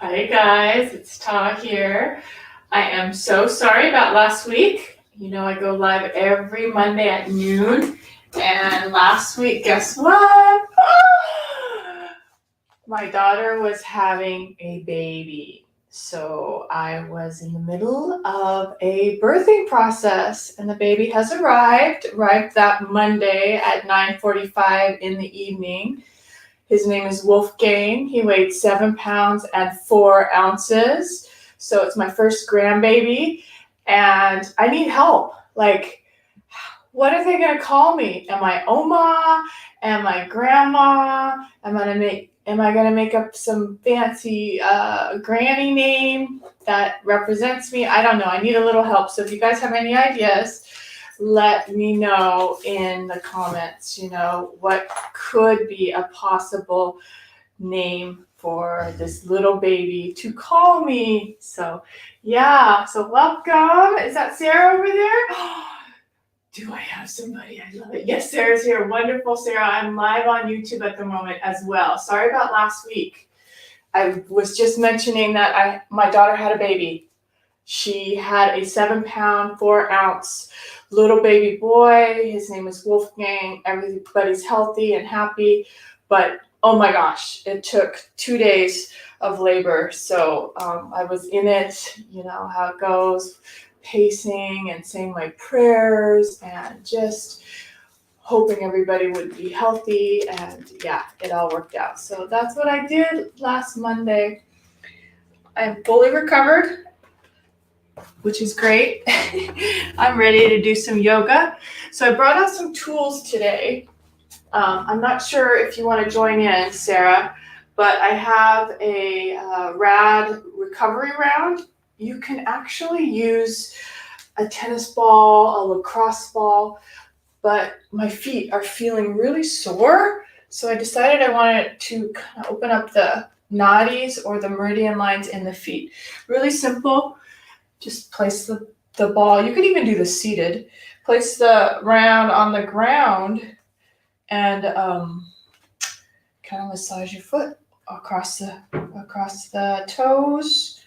Hi guys, it's Ta here. I am so sorry about last week. You know, I go live every Monday at noon. And last week, guess what? My daughter was having a baby. So I was in the middle of a birthing process and the baby has arrived that Monday at 9:45 in the evening. His name is Wolfgang. He weighed 7 pounds and 4 ounces. So it's my first grandbaby, and I need help. Like, what are they gonna call me? Am I Oma? Am I Grandma? Am I gonna make up some fancy granny name that represents me? I don't know. I need a little help. So if you guys have any ideas, let me know in the comments, what could be a possible name for this little baby to call me. So welcome. Is that Sarah over there? Do I have somebody? I love it. Yes, Sarah's here. Wonderful, Sarah. I'm live on YouTube at the moment as well. Sorry about last week. I was just mentioning that my daughter had a baby. She had a 7 pound, 4 ounce little baby boy. His name is Wolfgang. Everybody's healthy and happy. But oh my gosh, it took 2 days of labor. So I was in it, you know how it goes, pacing and saying my prayers and just hoping everybody would be healthy. And yeah, it all worked out. So that's what I did last Monday. I'm fully recovered, which is great. I'm ready to do some yoga. So I brought out some tools today. I'm not sure if you want to join in, Sarah, but I have a rad recovery round. You can actually use a tennis ball, a lacrosse ball, but my feet are feeling really sore. So I decided I wanted to kind of open up the nadis or the meridian lines in the feet. Really simple. Just place the ball. You could even do the seated. Place the round on the ground and kind of massage your foot across the toes.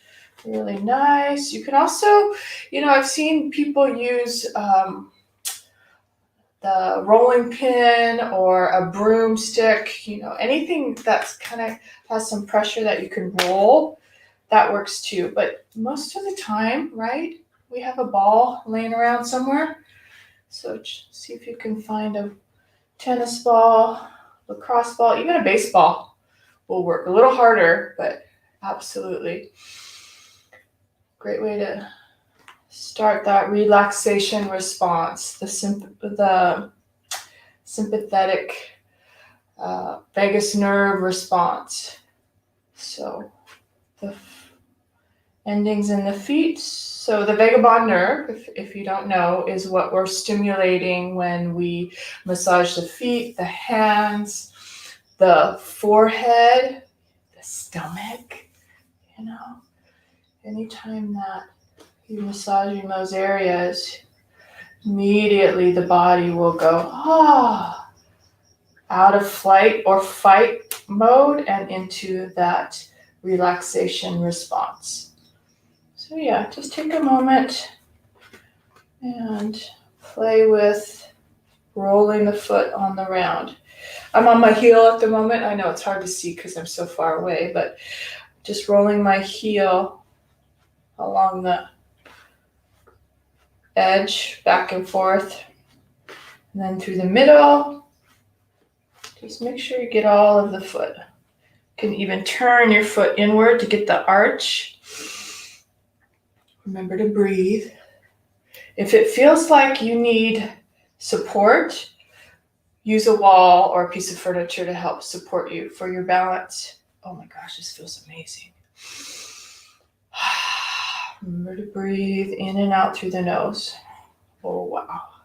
Really nice. You can also, I've seen people use the rolling pin or a broomstick. Anything that's kind of has some pressure that you can roll. That works too. But most of the time, right, we have a ball laying around somewhere. So see if you can find a tennis ball, lacrosse ball, even a baseball will work. A little harder, but absolutely. Great way to start that relaxation response, the sympathetic vagus nerve response. So the endings in the feet. So the vagabond nerve, if you don't know, is what we're stimulating when we massage the feet, the hands, the forehead, the stomach. Anytime that you're massaging those areas, immediately the body will go out of flight or fight mode and into that relaxation response. So yeah, just take a moment and play with rolling the foot on the round. I'm on my heel at the moment. I know it's hard to see because I'm so far away, but just rolling my heel along the edge, back and forth, and then through the middle. Just make sure you get all of the foot. You can even turn your foot inward to get the arch. Remember to breathe. If it feels like you need support, use a wall or a piece of furniture to help support you for your balance. Oh my gosh, this feels amazing. Remember to breathe in and out through the nose. Oh, wow.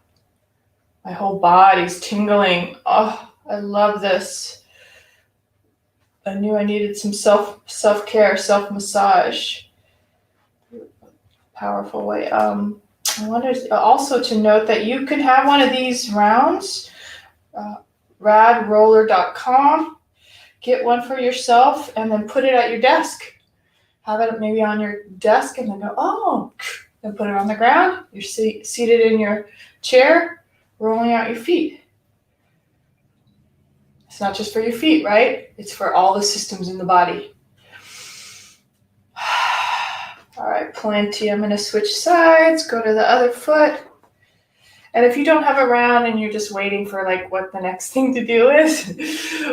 My whole body's tingling. Oh, I love this. I knew I needed some self-care, self-massage. Powerful way. I wanted also to note that you could have one of these rounds, radroller.com. Get one for yourself and then put it at your desk. have it maybe on your desk and then go, oh, and put it on the ground. You're seated in your chair, rolling out your feet. It's not just for your feet, right? It's for all the systems in the body. All right, plenty. I'm going to switch sides, go to the other foot. And if you don't have a round and you're just waiting for like what the next thing to do is,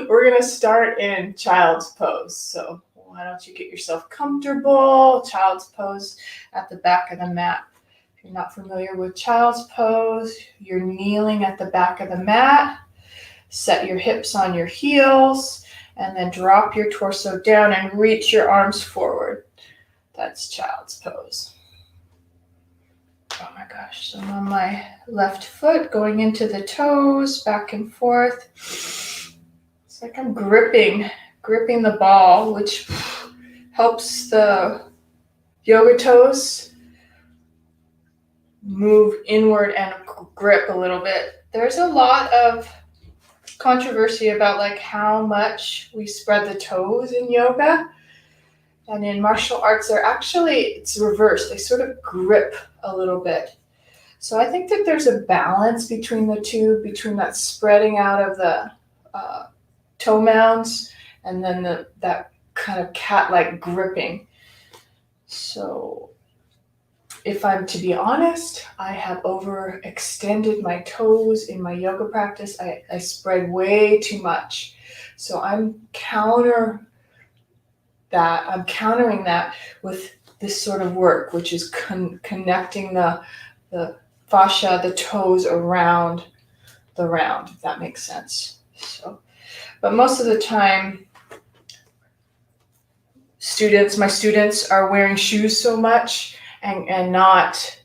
we're going to start in child's pose. So why don't you get yourself comfortable? Child's pose at the back of the mat. If you're not familiar with child's pose, you're kneeling at the back of the mat. Set your hips on your heels and then drop your torso down and reach your arms forward. That's child's pose. Oh my gosh, so I'm on my left foot going into the toes, back and forth. It's like I'm gripping the ball, which helps the yoga toes move inward and grip a little bit. There's a lot of controversy about like how much we spread the toes in yoga. And in martial arts, it's reversed. They sort of grip a little bit. So I think that there's a balance between the two, between that spreading out of the toe mounds and then that kind of cat-like gripping. So if I'm to be honest, I have overextended my toes in my yoga practice. I spread way too much. So I'm countering that with this sort of work, which is connecting the fascia, the toes around the round, if that makes sense. So, but most of the time, my students are wearing shoes so much and not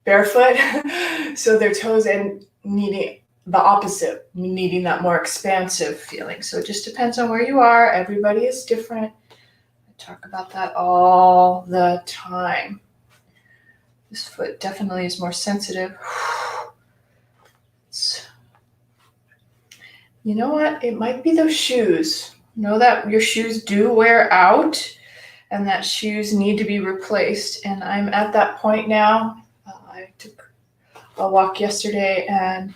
barefoot, so their toes and needing the opposite, needing that more expansive feeling. So it just depends on where you are. Everybody is different. I talk about that all the time. This foot definitely is more sensitive. You know what? It might be those shoes. Know that your shoes do wear out and that shoes need to be replaced. And I'm at that point now. I took a walk yesterday and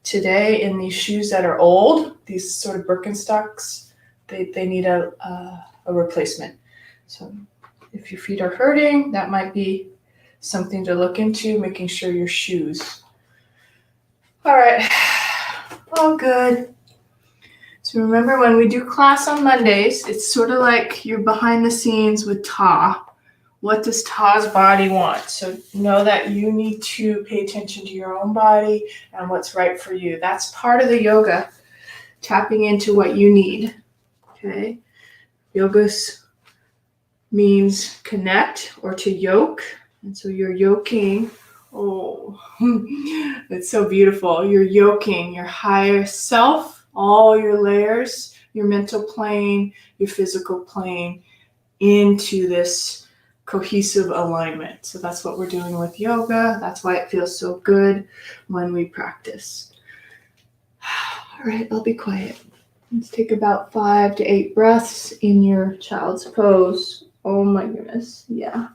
today in these shoes that are old, these sort of Birkenstocks, they need a replacement. So if your feet are hurting, that might be something to look into, making sure your shoes. All right, all good. So remember when we do class on Mondays, it's sort of like you're behind the scenes with Ta. What does Ta's body want? So know that you need to pay attention to your own body and what's right for you. That's part of the yoga, tapping into what you need, okay? Yoga means connect or to yoke. And so you're yoking. Oh, it's so beautiful. You're yoking your higher self, all your layers, your mental plane, your physical plane into this cohesive alignment. So that's what we're doing with yoga. That's why it feels so good when we practice. All right, I'll be quiet. Let's take about 5 to 8 breaths in your child's pose. Oh my goodness, yeah.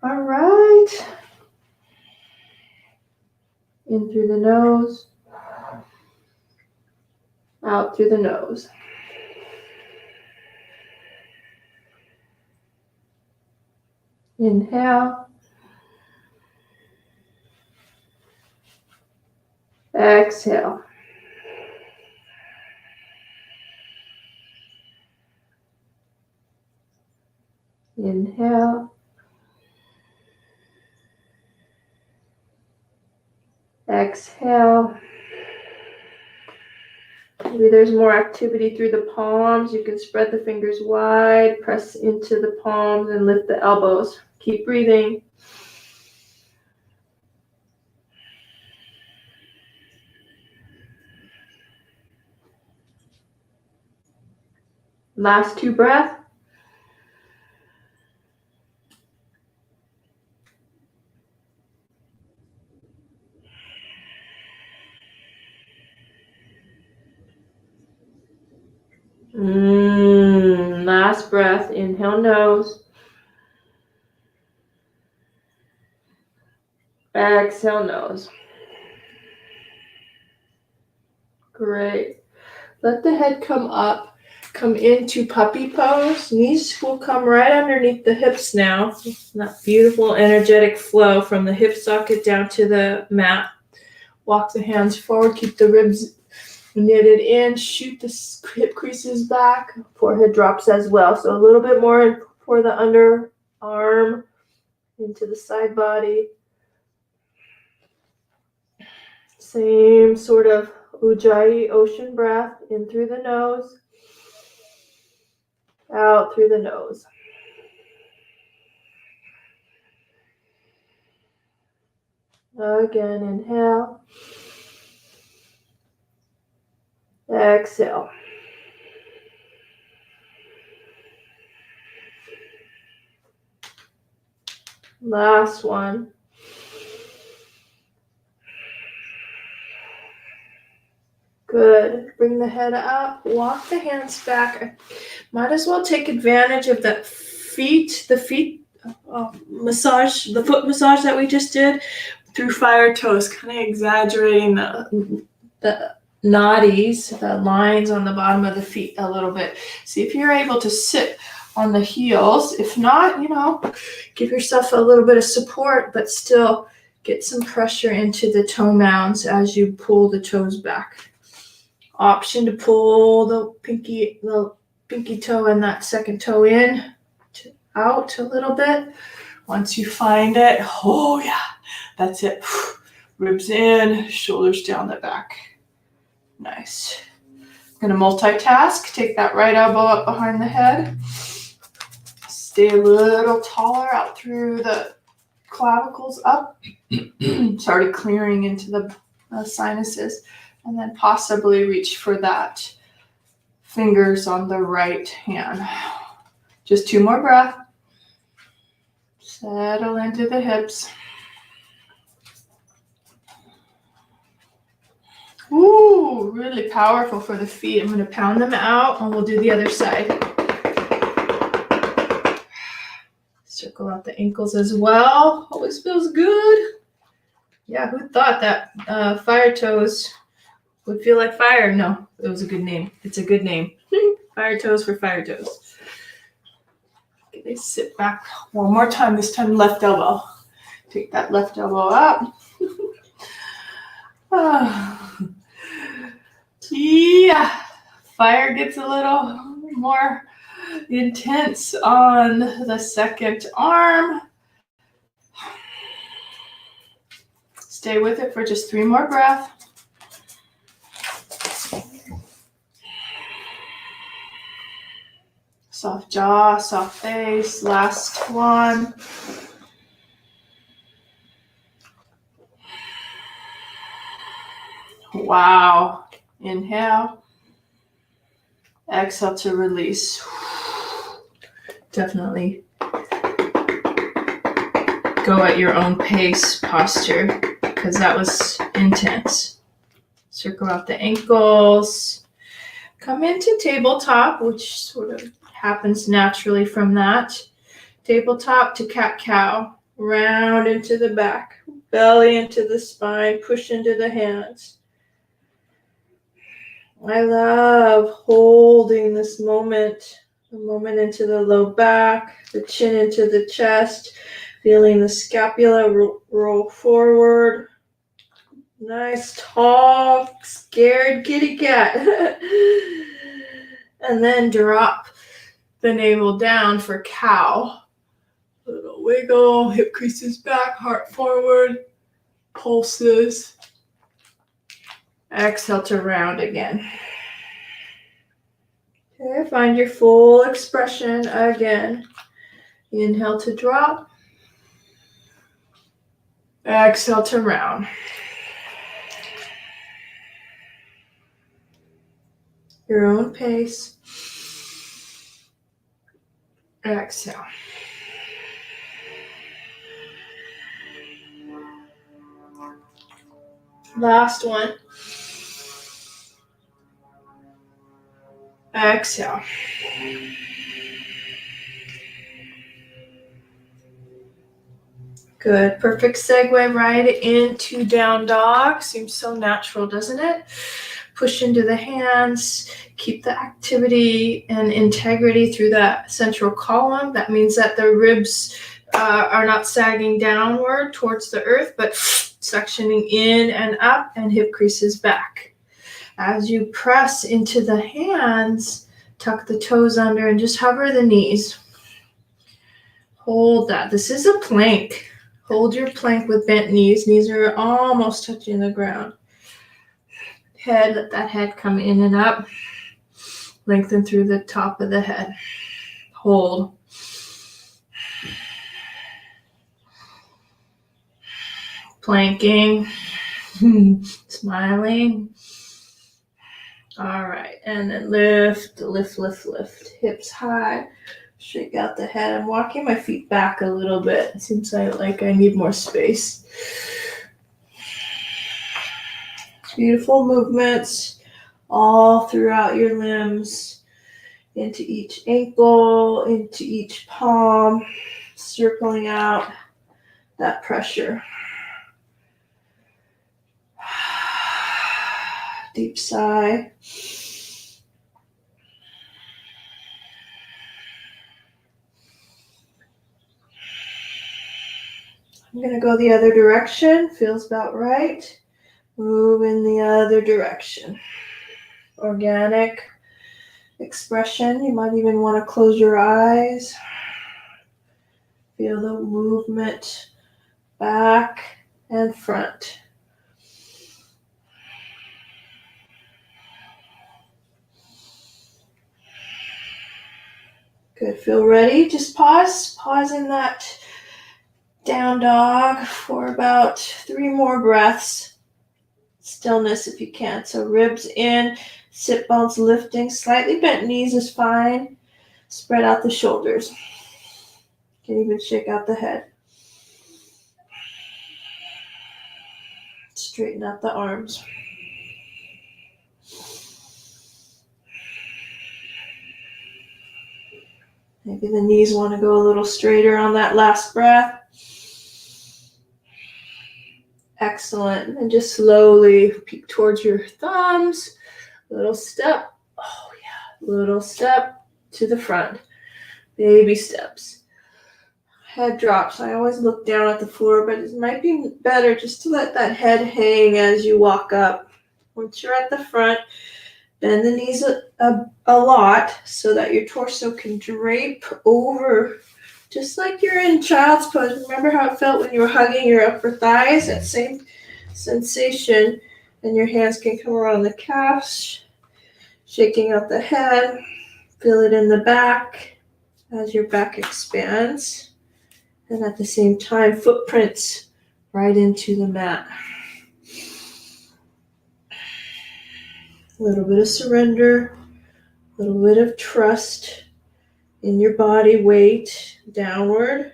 All right. In through the nose. Out through the nose. Inhale. Exhale. Inhale. Exhale. Maybe there's more activity through the palms. You can spread the fingers wide, press into the palms, and lift the elbows. Keep breathing. Last 2 breaths. Last breath. Inhale, nose. Exhale, nose. Great. Let the head come up. Come into puppy pose. Knees will come right underneath the hips now. That beautiful energetic flow from the hip socket down to the mat. Walk the hands forward. Keep the ribs knitted in. Shoot the hip creases back. Forehead drops as well. So a little bit more for the underarm into the side body. Same sort of Ujjayi ocean breath. In through the nose. Out through the nose. Again, inhale. Exhale. Last one. Good. Bring the head up. Walk the hands back. Might as well take advantage of that massage, the foot massage that we just did through fire toes, kind of exaggerating the nadis, the lines on the bottom of the feet a little bit. See if you're able to sit on the heels. If not, give yourself a little bit of support, but still get some pressure into the toe mounds as you pull the toes back. Option to pull the pinky toe and that second toe in out a little bit. Once you find it, oh yeah, that's it. Ribs in, shoulders down the back. Nice. I'm gonna multitask. Take that right elbow up behind the head. Stay a little taller out through the clavicles up. Started clearing into the sinuses. And then possibly reach for that fingers on the right hand. Just 2 more breaths. Settle into the hips. Ooh, really powerful for the feet. I'm going to pound them out and we'll do the other side. Circle out the ankles as well. Always feels good. Yeah, who thought that fire toes would feel like fire? No, it was a good name. It's a good name. Fire toes for fire toes. Okay, they sit back one more time. This time left elbow. Take that left elbow up. Yeah, fire gets a little more intense on the second arm. Stay with it for just 3 more breaths. Soft jaw, soft face. Last one. Wow. Inhale. Exhale to release. Definitely go at your own pace posture because that was intense. Circle out the ankles. Come into tabletop, which sort of happens naturally from that. Tabletop to cat-cow. Round into the back. Belly into the spine. Push into the hands. I love holding this moment. The moment into the low back. The chin into the chest. Feeling the scapula roll forward. Nice, tall, scared kitty cat. And then drop the navel down for cow. Little wiggle, hip creases back, heart forward, pulses. Exhale to round again. Okay, find your full expression again. Inhale to drop. Exhale to round. Your own pace. Exhale. Last one. Exhale. Good. Perfect segue right into down dog. Seems so natural, doesn't it? Push into the hands. Keep the activity and integrity through that central column. That means that the ribs are not sagging downward towards the earth, but suctioning in and up, and hip creases back. As you press into the hands, tuck the toes under and just hover the knees. Hold that. This is a plank. Hold your plank with bent knees. Knees are almost touching the ground. Head, let that head come in and up. Lengthen through the top of the head. Hold. Planking. Smiling. All right, and then lift, lift, lift, lift. Hips high. Shake out the head. I'm walking my feet back a little bit. It seems like I need more space. Beautiful movements all throughout your limbs, into each ankle, into each palm, circling out that pressure. Deep sigh. I'm going to go the other direction. Feels about right. Move in the other direction. Organic expression. You might even want to close your eyes. Feel the movement back and front. Good. Feel ready? Just pause. Pause in that down dog for about 3 more breaths. Stillness if you can. So ribs in, sit bones lifting, slightly bent knees is fine. Spread out the shoulders. Can even shake out the head. Straighten out the arms. Maybe the knees want to go a little straighter on that last breath. Excellent. And just slowly peek towards your thumbs. Little step. Oh, yeah. Little step to the front. Baby steps. Head drops. I always look down at the floor, but it might be better just to let that head hang as you walk up. Once you're at the front, bend the knees a lot so that your torso can drape over, just like you're in child's pose. Remember how it felt when you were hugging your upper thighs? That same sensation. And your hands can come around the calves, shaking out the head. Feel it in the back as your back expands. And at the same time, footprints right into the mat. A little bit of surrender, a little bit of trust in your body, weight downward.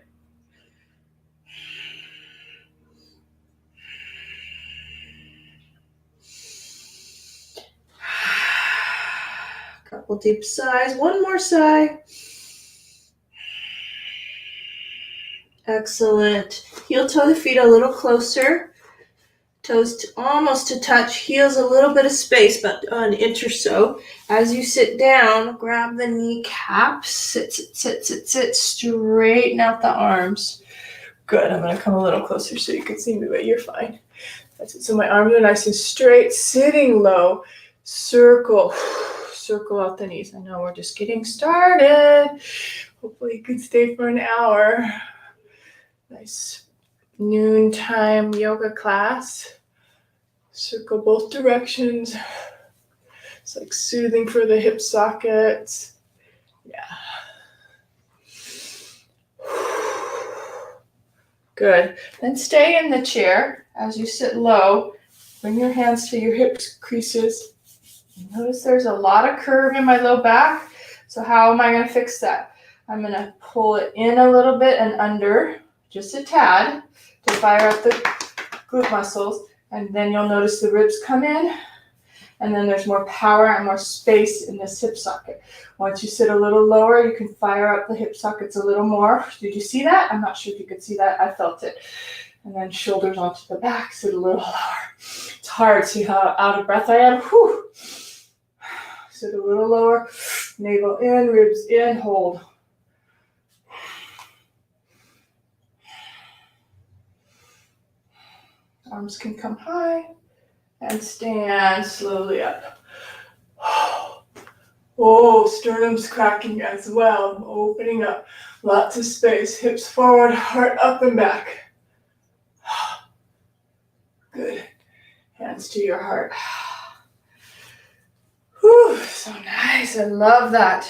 Couple deep sighs, one more sigh. Excellent. Heel toe the feet a little closer. Toes almost to touch, heels a little bit of space, but an inch or so. As you sit down, grab the kneecaps, sit, straighten out the arms. Good, I'm gonna come a little closer so you can see me, but you're fine. That's it, so my arms are nice and straight, sitting low, circle out the knees. I know we're just getting started. Hopefully you can stay for an hour. Nice noontime yoga class. Circle both directions. It's like soothing for the hip sockets. Yeah. Good. Then stay in the chair as you sit low. Bring your hands to your hip creases. Notice there's a lot of curve in my low back. So how am I going to fix that? I'm going to pull it in a little bit and under, just a tad, to fire up the glute muscles. And then you'll notice the ribs come in And then there's more power and more space in this hip socket. Once you sit a little lower, you can fire up the hip sockets a little more. Did you see that? I'm not sure if you could see that. I felt it. And then shoulders onto the back, sit a little lower. It's hard. See how out of breath I am? Whew. Sit a little lower. Navel in, ribs in, hold. Arms can come high and stand slowly up. Oh, sternum's cracking as well, opening up. Lots of space, hips forward, heart up and back. Good. Hands to your heart. Whew, so nice. I love that.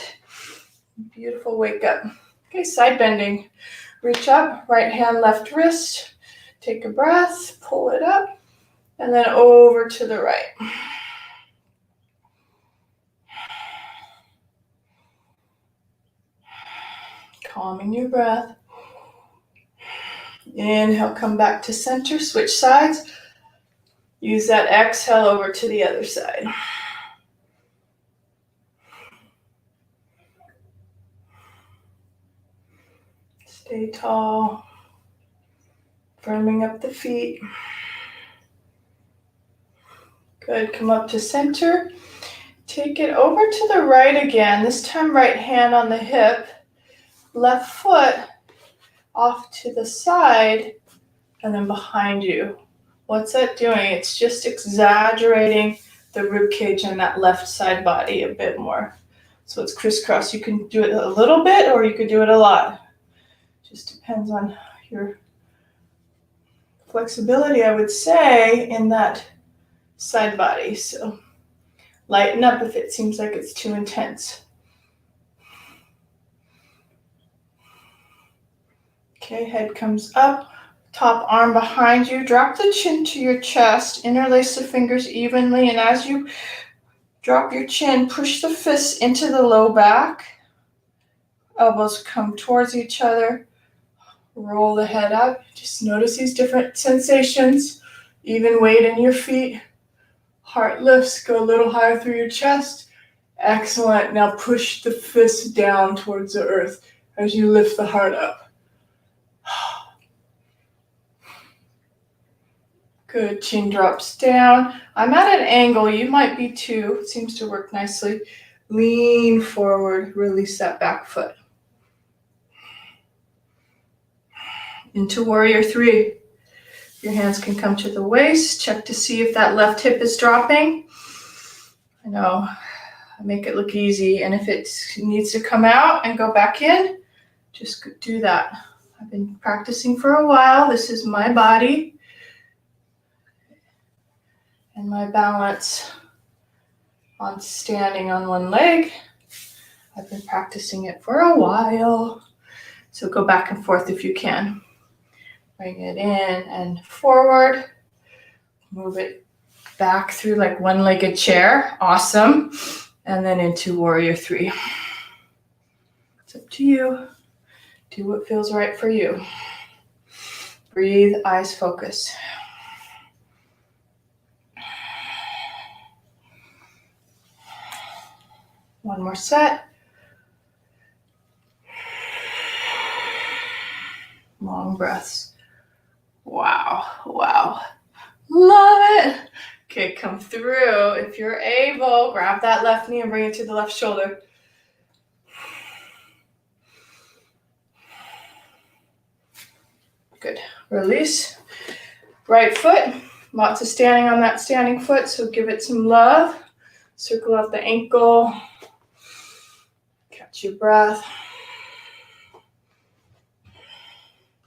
Beautiful wake up. Okay, side bending. Reach up, right hand, left wrist. Take a breath, pull it up, and then over to the right. Calming your breath. Inhale, come back to center, switch sides. Use that exhale over to the other side. Stay tall. Firming up the feet. Good, come up to center. Take it over to the right again. This time right hand on the hip. Left foot off to the side and then behind you. What's that doing? It's just exaggerating the rib cage and that left side body a bit more. So it's crisscross. You can do it a little bit or you could do it a lot. Just depends on your flexibility, I would say, in that side body. So lighten up if it seems like it's too intense. Okay, head comes up, top arm behind you. Drop the chin to your chest, interlace the fingers evenly, and as you drop your chin, push the fists into the low back. Elbows come towards each other. Roll the head up. Just notice these different sensations. Even weight in your feet. Heart lifts. Go a little higher through your chest. Excellent. Now push the fists down towards the earth as you lift the heart up. Good. Chin drops down. I'm at an angle. You might be too. It seems to work nicely. Lean forward. Release that back foot. Into warrior three. Your hands can come to the waist. Check to see if that left hip is dropping. I know I make it look easy. And if it needs to come out and go back in, just do that. I've been practicing for a while. This is my body and my balance on standing on one leg. I've been practicing it for a while. So go back and forth if you can. Bring it in and forward. Move it back through like one-legged chair. Awesome. And then into warrior three. It's up to you. Do what feels right for you. Breathe, eyes focus. One more set. Long breaths. Wow, wow. Love it. Okay, come through. If you're able, grab that left knee and bring it to the left shoulder. Good. Release. Right foot. Lots of standing on that standing foot, so give it some love. Circle out the ankle. Catch your breath.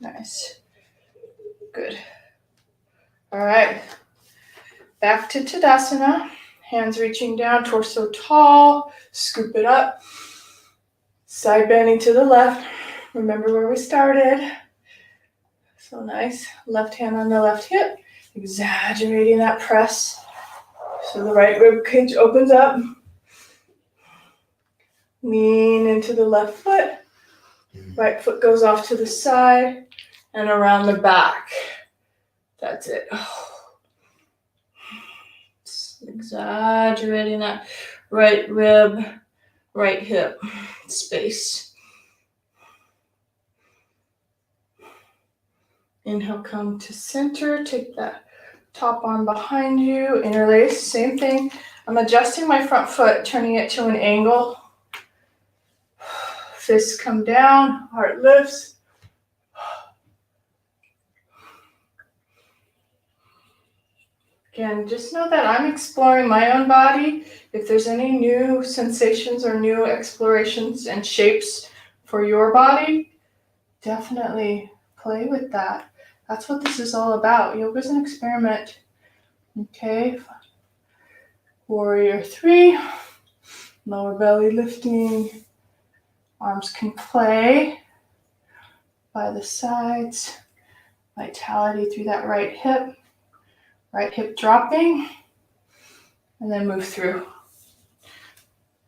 Nice. Good. All right. Back to Tadasana. Hands reaching down, torso tall. Scoop it up. Side bending to the left. Remember where we started. So nice. Left hand on the left hip. Exaggerating that press. So the right rib cage opens up. Lean into the left foot. Right foot goes off to the side and around the back. That's it. Exaggerating that right rib, right hip space. Inhale, come to center. Take that top arm behind you. Interlace, same thing. I'm adjusting my front foot, turning it to an angle. Fists come down, heart lifts. Again, just know that I'm exploring my own body. If there's any new sensations or new explorations and shapes for your body, definitely play with that. That's what this is all about. Yoga's an experiment. Okay. Warrior 3. Lower belly lifting. Arms can play by the sides. Vitality through that right hip. Right hip dropping, and then move through.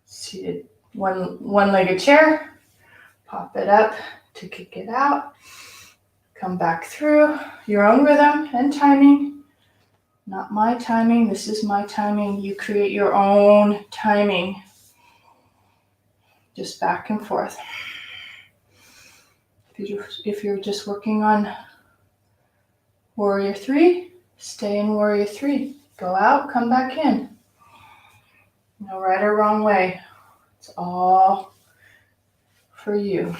Seated one-legged chair, pop it up to kick it out. Come back through your own rhythm and timing. Not my timing, this is my timing. You create your own timing. Just back and forth. If you're just working on Warrior 3, stay in Warrior 3. Go out, come back in. No right or wrong way. It's all for you.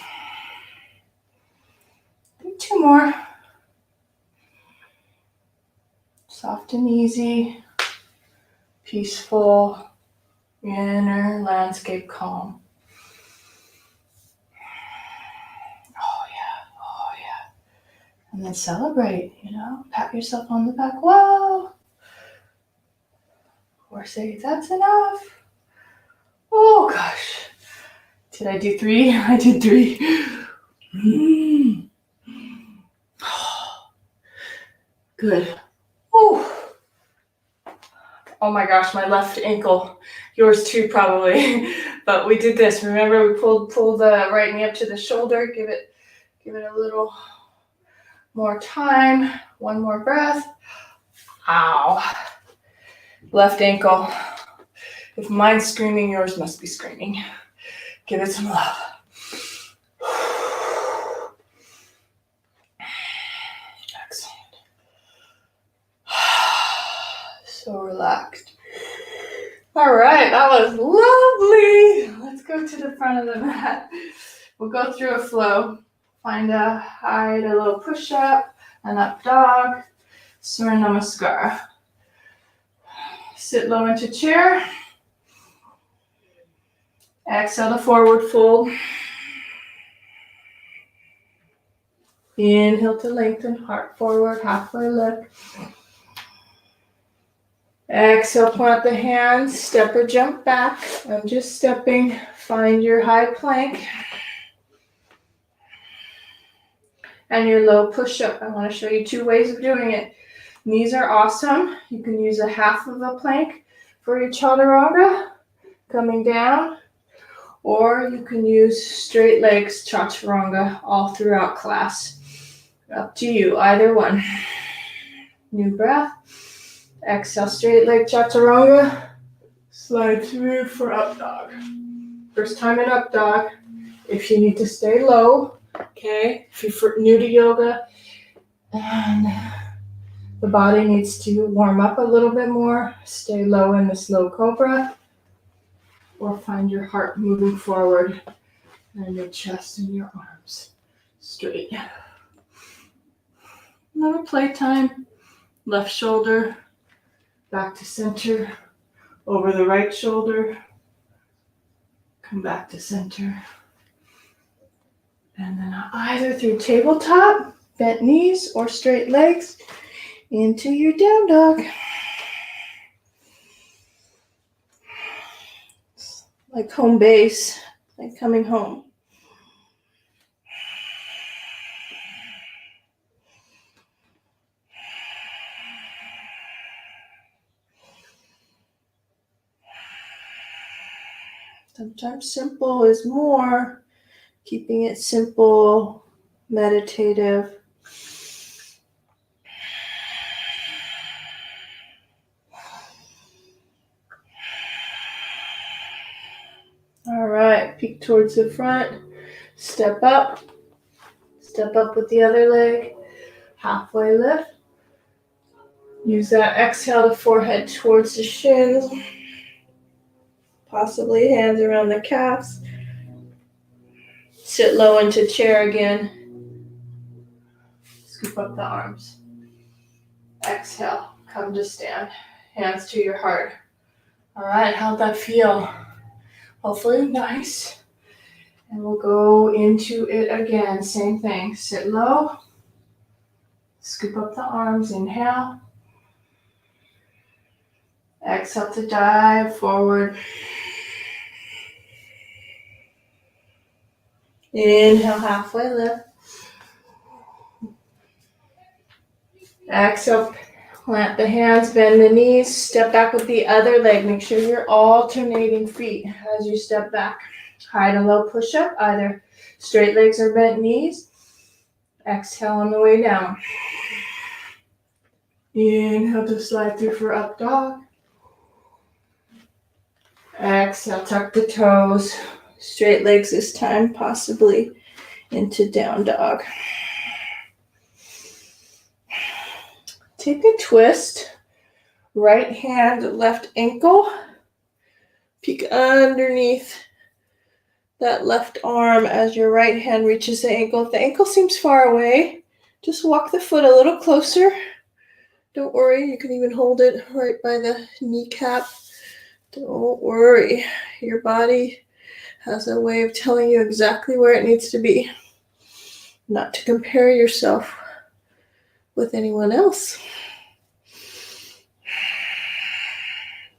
Do 2 more. Soft and easy. Peaceful. Inner landscape calm. Oh yeah, oh yeah. And then celebrate, pat yourself on the back. Whoa. Or say, that's enough. Oh gosh. Did I do 3? I did 3. Good. Ooh. Oh my gosh, my left ankle. Yours too, probably. But we did this. Remember, we pulled the right knee up to the shoulder. Give it a little more time. 1 more breath. Ow. Left ankle. If mine's screaming, yours must be screaming. Give it some love. Excellent. So relaxed. All right, that was lovely. Let's go to the front of the mat. We'll go through a flow. Find a hide, a little push-up, an up dog, Surya Namaskara. Sit low into chair. Exhale to forward fold. Inhale to lengthen, heart forward, halfway lift. Exhale, point out the hands, step or jump back. I'm just stepping. Find your high plank. And your low push-up. I want to show you 2 ways of doing it. Knees are awesome. You can use a half of a plank for your chaturanga, coming down. Or you can use straight legs, chaturanga, all throughout class. Up to you, either one. New breath. Exhale, straight leg chaturanga. Slide through for up dog. First time in up dog. If you need to stay low, okay? If you're new to yoga and the body needs to warm up a little bit more, stay low in this low cobra. Or find your heart moving forward and your chest and your arms straight. Little playtime. Left shoulder back to center, over the right shoulder, come back to center. And then either through tabletop, bent knees, or straight legs into your down dog. Like home base, like coming home. Sometimes simple is more, keeping it simple, meditative. All right, peek towards the front, step up with the other leg, halfway lift. Use that exhale to forehead towards the shins, possibly hands around the calves. Sit low into chair again. Scoop up the arms. Exhale, come to stand. Hands to your heart. All right, how'd that feel? Hopefully nice. And we'll go into it again. Same thing. Sit low. Scoop up the arms. Inhale. Exhale to dive forward. Inhale, halfway lift. Exhale, plant the hands, bend the knees, step back with the other leg. Make sure you're alternating feet as you step back. High to low push-up, either straight legs or bent knees. Exhale on the way down. Inhale to slide through for up dog. Exhale, tuck the toes. Straight legs this time, possibly into down dog. Take a twist. Right hand, left ankle. Peek underneath that left arm as your right hand reaches the ankle. If the ankle seems far away, just walk the foot a little closer. Don't worry, you can even hold it right by the kneecap. Don't worry, your body has a way of telling you exactly where it needs to be. Not to compare yourself with anyone else.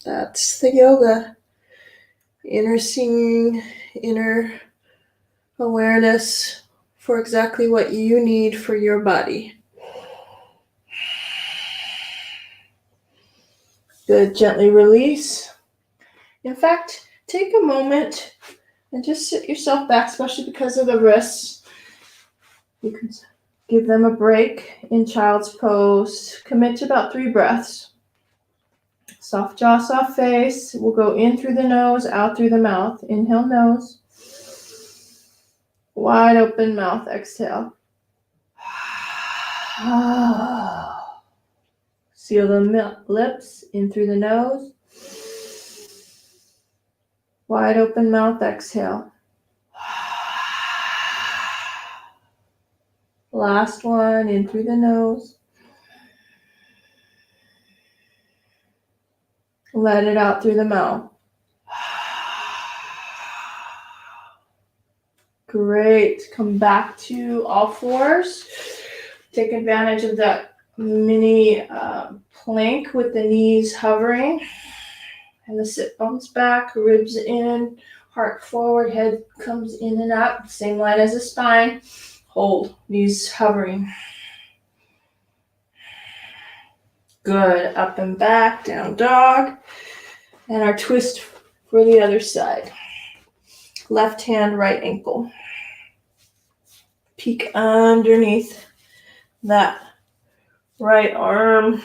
That's the yoga. Inner seeing, inner awareness for exactly what you need for your body. Good, gently release. In fact, take a moment and just sit yourself back, especially because of the wrists. You can give them a break in child's pose. Commit to about 3 breaths. Soft jaw, soft face. We'll go in through the nose, out through the mouth. Inhale, nose. Wide open mouth, exhale. Seal the lips, in through the nose. Wide open mouth, exhale. Last one, in through the nose. Let it out through the mouth. Great. Come back to all fours. Take advantage of that mini plank with the knees hovering. And the sit bones back, ribs in, heart forward, head comes in and up. Same line as the spine. Hold, knees hovering. Good. Up and back, down dog. And our twist for the other side. Left hand, right ankle. Peek underneath that right arm.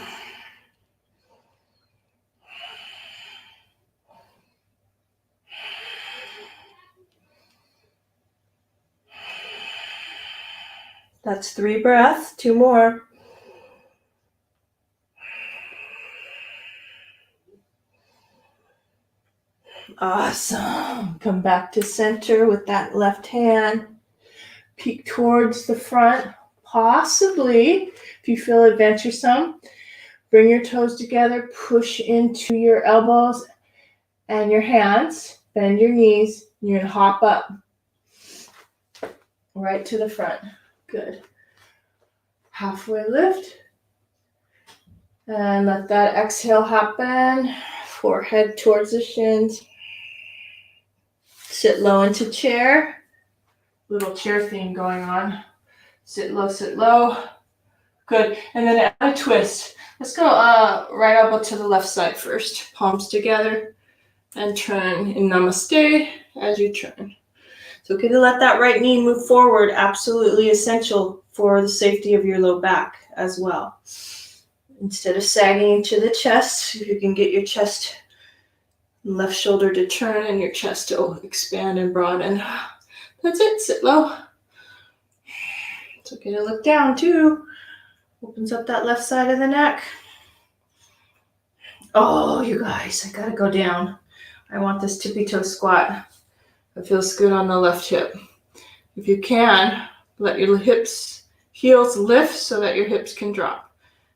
That's 3 breaths, 2 more. Awesome. Come back to center with that left hand. Peek towards the front. Possibly, if you feel adventuresome, bring your toes together, push into your elbows and your hands. Bend your knees. You're going to hop up. Right to the front. Good. Halfway lift. And let that exhale happen. Forehead towards the shins. Sit low into chair. Little chair theme going on. Sit low, sit low. Good. And then add a twist. Let's go right elbow to the left side first. Palms together. And turn in namaste as you turn. So okay to let that right knee move forward. Absolutely essential for the safety of your low back as well. Instead of sagging into the chest, if you can get your chest Left shoulder to turn and your chest to expand and broaden. That's it. Sit low. It's okay to look down too. Opens up that left side of the neck. Oh, you guys, I gotta go down. I want this tippy toe squat. It feels good on the left hip. If you can, let your heels lift so that your hips can drop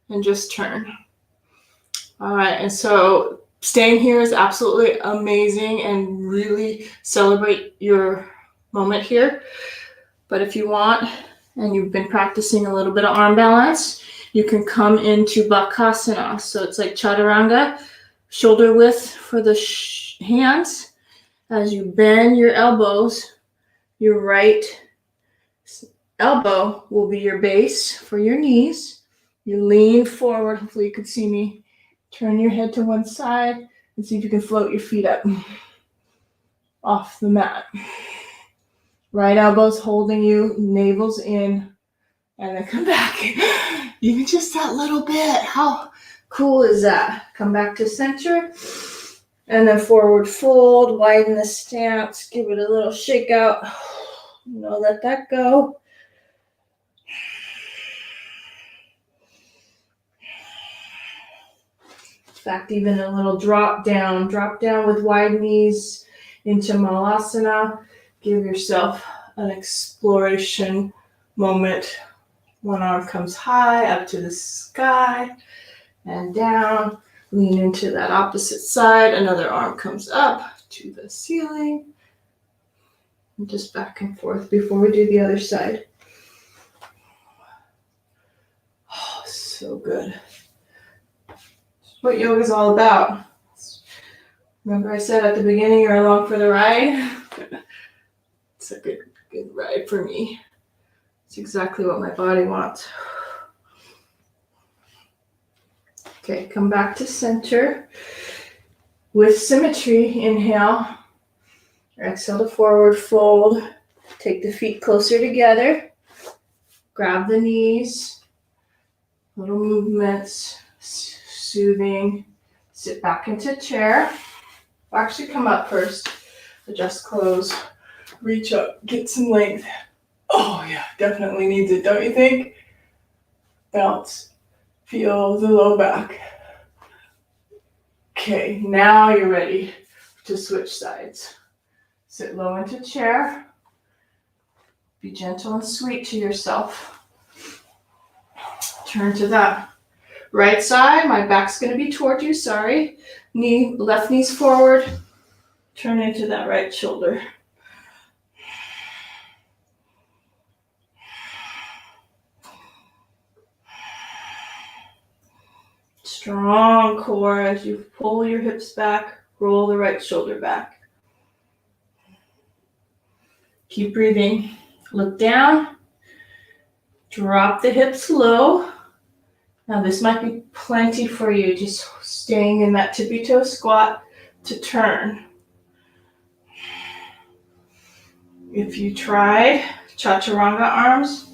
and just turn. All right, and so staying here is absolutely amazing and really celebrate your moment here. But if you want, and you've been practicing a little bit of arm balance, you can come into Bakasana. So it's like chaturanga, shoulder width for the hands. As you bend your elbows, your right elbow will be your base for your knees. You lean forward. Hopefully you can see me. Turn your head to one side and see if you can float your feet up off the mat. Right elbow's holding you, navel's in, and then come back. Even just that little bit. How cool is that? Come back to center, and then forward fold, widen the stance, give it a little shake out. No, let that go. In fact, even a little drop down with wide knees into Malasana. Give yourself an exploration moment. One arm comes high up to the sky and down. Lean into that opposite side. Another arm comes up to the ceiling. And just back and forth before we do the other side. Oh, so good. What yoga is all about. Remember I said at the beginning you're along for the ride? It's a good ride for me. It's exactly what my body wants. Okay, come back to center. With symmetry, inhale. Exhale to forward fold. Take the feet closer together. Grab the knees. Little movements. Soothing. Sit back into chair. Actually come up first. Adjust close. Reach up. Get some length. Oh yeah, definitely needs it, don't you think? Bounce. Feel the low back. Okay, now you're ready to switch sides. Sit low into chair. Be gentle and sweet to yourself. Turn to that right side. My back's going to be toward you, sorry. Left knee's forward. Turn into that right shoulder. Strong core as you pull your hips back, roll the right shoulder back. Keep breathing. Look down. Drop the hips low. Now this might be plenty for you, just staying in that tippy toe squat to turn. If you tried chaturanga arms,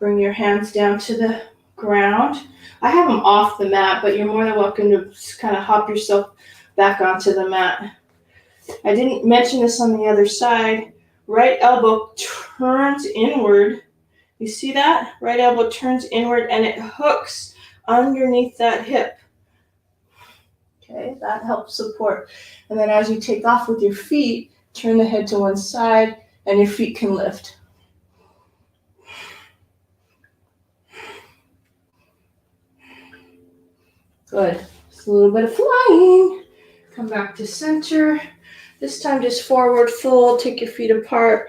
bring your hands down to the ground. I have them off the mat, but you're more than welcome to just kind of hop yourself back onto the mat. I didn't mention this on the other side. Right elbow turns inward. You see that? Right elbow turns inward and it hooks underneath that hip. Okay, that helps support. And then as you take off with your feet, turn the head to one side and your feet can lift. Good. Just a little bit of flying. Come back to center. This time just forward fold. Take your feet apart.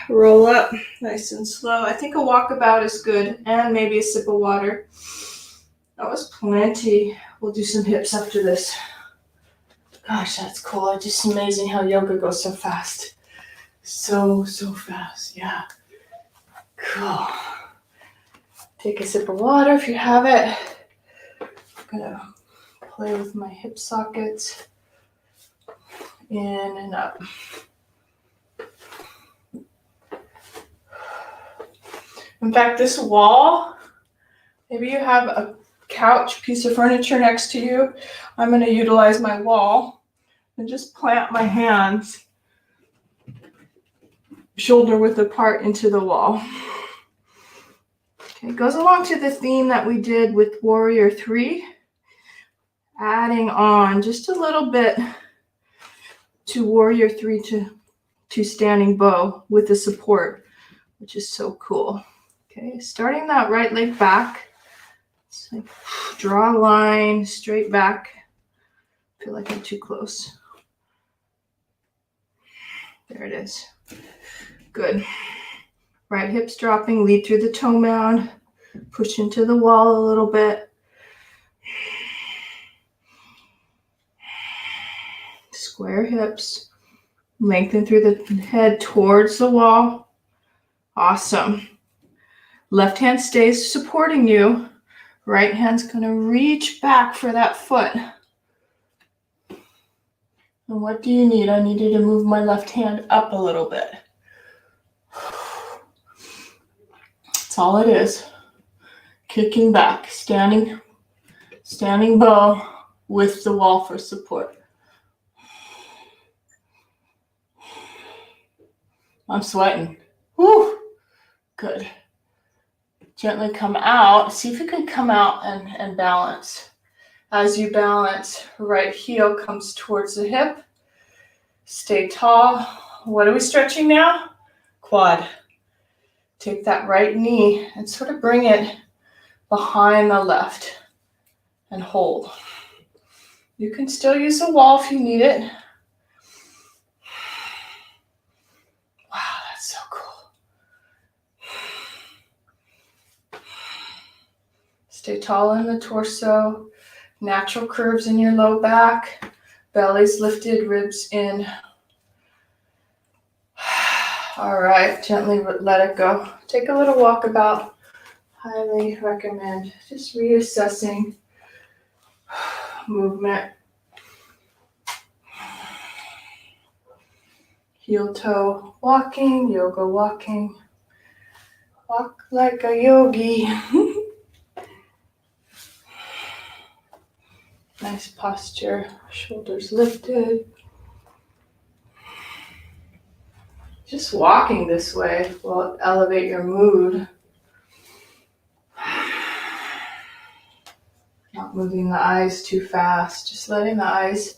Roll up nice and slow. I think a walkabout is good, and maybe a sip of water. That was plenty. We'll do some hips after this. Gosh, that's cool. It's just amazing how yoga goes so fast. So fast. Yeah. Cool. Take a sip of water if you have it. I'm gonna play with my hip sockets. In and up. In fact, this wall, maybe you have a couch, piece of furniture next to you, I'm going to utilize my wall and just plant my hands shoulder width apart into the wall. Okay, it goes along to the theme that we did with Warrior 3, adding on just a little bit to Warrior 3 to standing bow with the support, which is so cool. Okay, starting that right leg back. It's like, draw a line straight back. I feel like I'm too close. There it is. Good. Right hip's dropping, lead through the toe mound, push into the wall a little bit. Square hips, lengthen through the head towards the wall. Awesome. Left hand stays supporting you. Right hand's going to reach back for that foot. And what do you need? I need you to move my left hand up a little bit. That's all it is. Kicking back, standing bow with the wall for support. I'm sweating. Woo! Good. Gently come out. See if you can come out and balance. As you balance, right heel comes towards the hip. Stay tall. What are we stretching now? Quad. Take that right knee and sort of bring it behind the left and hold. You can still use the wall if you need it. Wow, that's so cool. Stay tall in the torso. Natural curves in your low back. Belly's lifted, ribs in. All right, gently let it go. Take a little walkabout. Highly recommend just reassessing movement. Heel toe walking, yoga walking. Walk like a yogi. Nice posture, shoulders lifted. Just walking this way will elevate your mood. Not moving the eyes too fast, just letting the eyes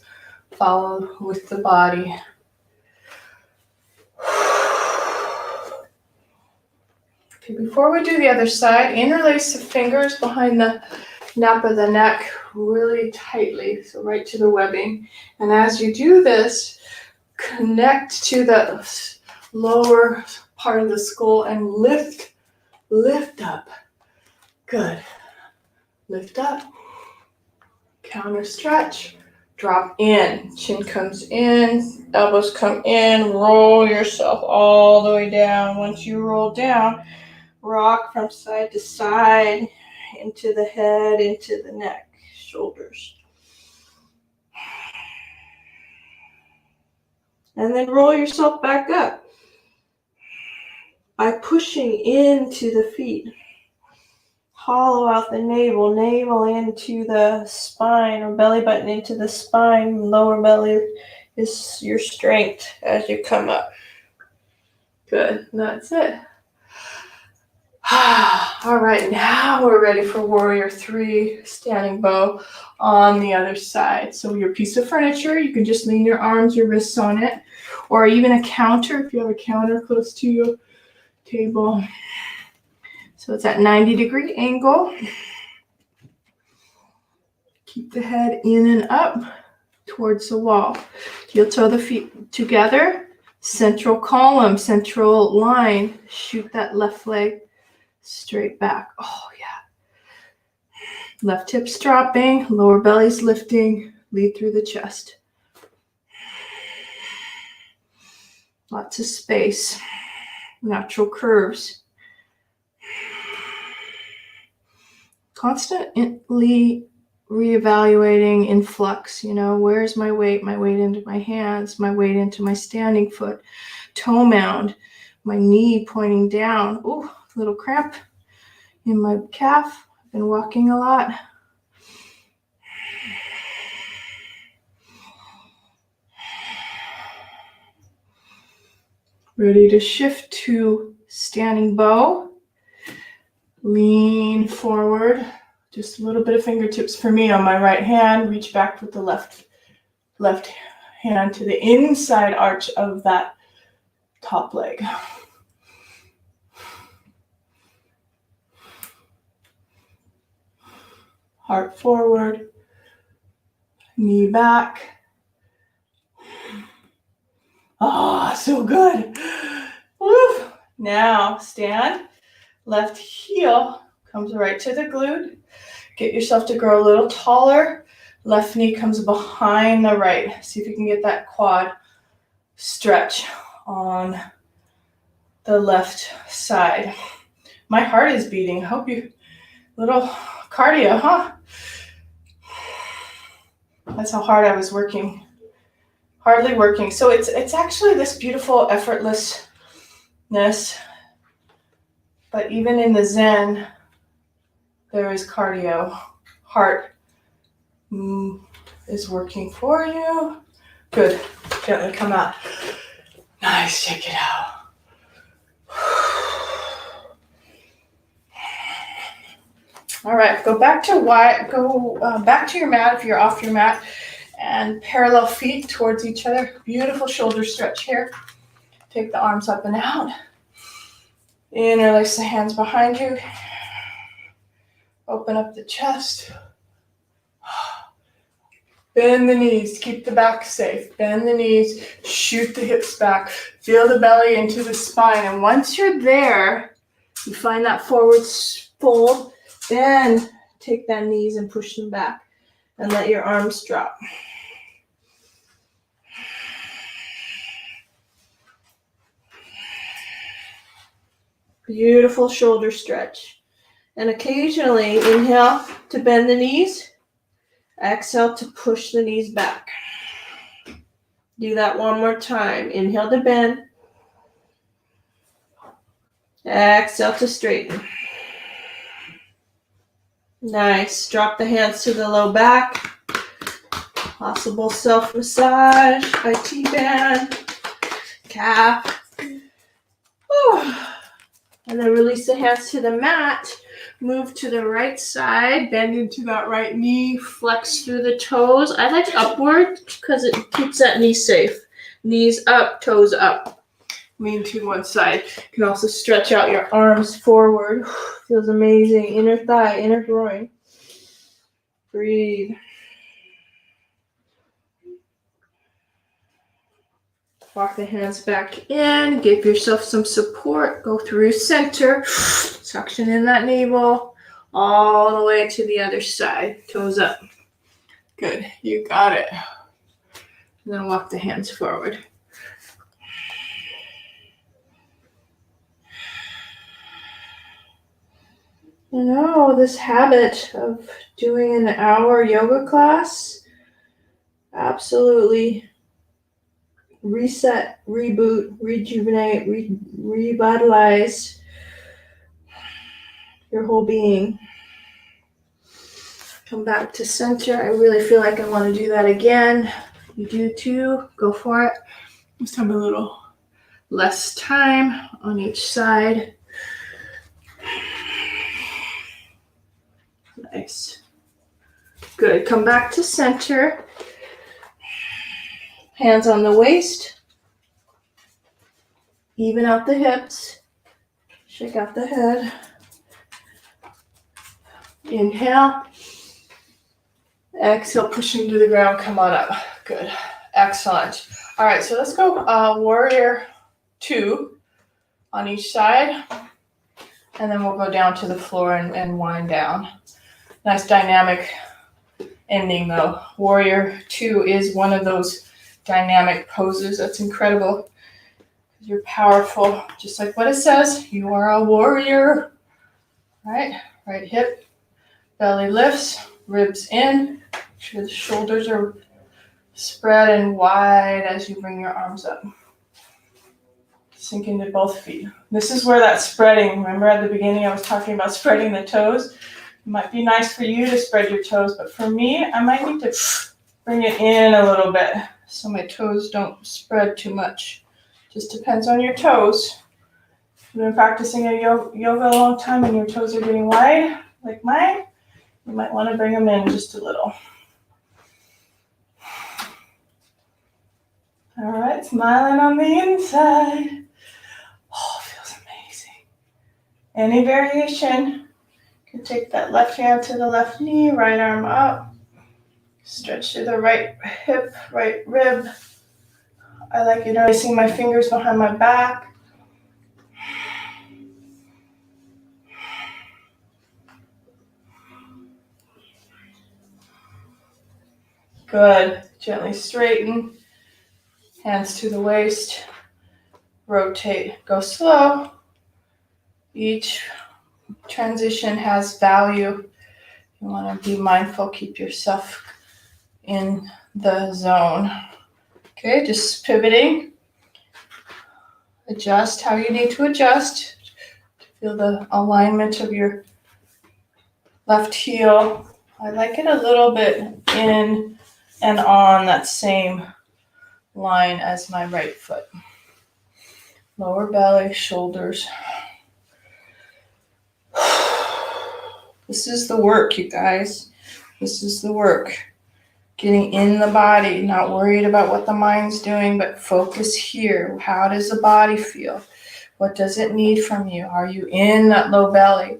follow with the body. Okay, before we do the other side, interlace the fingers behind the nape of the neck really tightly, so right to the webbing. And as you do this, connect to the lower part of the skull and lift up. Good. Lift up, counter stretch, drop in, chin comes in, elbows come in, roll yourself all the way down. Once you roll down, rock from side to side, into the head, into the neck, shoulders. And then roll yourself back up by pushing into the feet. Hollow out the navel, navel into the spine, or belly button into the spine. Lower belly is your strength as you come up. Good, and that's it. All right, now we're ready for Warrior 3, standing bow on the other side. So your piece of furniture, you can just lean your arms, your wrists on it, or even a counter if you have a counter close to your table. So it's at 90-degree angle. Keep the head in and up towards the wall. Heel toe the feet together. Central column, central line. Shoot that left leg straight back. Oh, yeah. Left hip's dropping, lower belly's lifting. Lead through the chest. Lots of space. Natural curves. Constantly reevaluating in flux, where's my weight into my hands, my weight into my standing foot, toe mound, my knee pointing down. Ooh, little cramp in my calf. I've been walking a lot. Ready to shift to standing bow. Lean forward. Just a little bit of fingertips for me on my right hand. Reach back with the left hand to the inside arch of that top leg. Heart forward, knee back. Ah, so good. Woo. Now stand, left heel comes right to the glute. Get yourself to grow a little taller. Left knee comes behind the right. See if you can get that quad stretch on the left side. My heart is beating. Hope you, little cardio, huh? That's how hard I was working. Hardly working. So it's actually this beautiful effortlessness. But even in the Zen, there is cardio. Heart is working for you. Good. Gently come out. Nice. Shake it out. All right. Go back to back to your mat if you're off your mat, and parallel feet towards each other. Beautiful shoulder stretch here. Take the arms up and out. Interlace the hands behind you. Open up the chest. Bend the knees, keep the back safe. Bend the knees, shoot the hips back. Feel the belly into the spine. And once you're there, you find that forward fold, then take that knees and push them back and let your arms drop. Beautiful shoulder stretch. And occasionally inhale to bend the knees. Exhale to push the knees back. Do that one more time. Inhale to bend. Exhale to straighten. Nice. Drop the hands to the low back. Possible self-massage, IT band, calf. And then release the hands to the mat. Move to the right side, bend into that right knee, flex through the toes. I like upward because it keeps that knee safe. Knees up, toes up. Lean to one side. You can also stretch out your arms forward. Feels amazing. Inner thigh, inner groin. Breathe. Walk the hands back in. Give yourself some support. Go through center. Suction in that navel. All the way to the other side. Toes up. Good. You got it. And then walk the hands forward. You know, this habit of doing an hour yoga class absolutely reset, reboot, rejuvenate, revitalize your whole being. Come back to center. I really feel like I want to do that again. You do too. Go for it. Just have a little less time on each side. Nice. Good. Come back to center. Hands on the waist. Even out the hips. Shake out the head. Inhale. Exhale, push into the ground. Come on up. Good. Excellent. All right, so let's go warrior 2 on each side. And then we'll go down to the floor and wind down. Nice dynamic ending though. Warrior 2 is one of those dynamic poses. That's incredible. You're powerful, just like what it says. You are a warrior. Right hip, belly lifts, ribs in. Make sure the shoulders are spread and wide as you bring your arms up. Sink into both feet. This is where that spreading, remember at the beginning I was talking about spreading the toes? It might be nice for you to spread your toes, but for me, I might need to bring it in a little bit so my toes don't spread too much. Just depends on your toes. If you've been practicing a yoga a long time and your toes are getting wide, like mine, you might want to bring them in just a little. All right, smiling on the inside. Oh, feels amazing. Any variation. You can take that left hand to the left knee, right arm up. Stretch to the right hip, right rib. I like you noticing my fingers behind my back. Good. Gently straighten. Hands to the waist. Rotate. Go slow. Each transition has value. You want to be mindful. Keep yourself in the zone. Okay, just pivoting. Adjust how you need to adjust. Feel the alignment of your left heel. I like it a little bit in and on that same line as my right foot. Lower belly, shoulders. This is the work, you guys. This is the work. Getting in the body, not worried about what the mind's doing, but focus here. How does the body feel? What does it need from you? Are you in that low belly?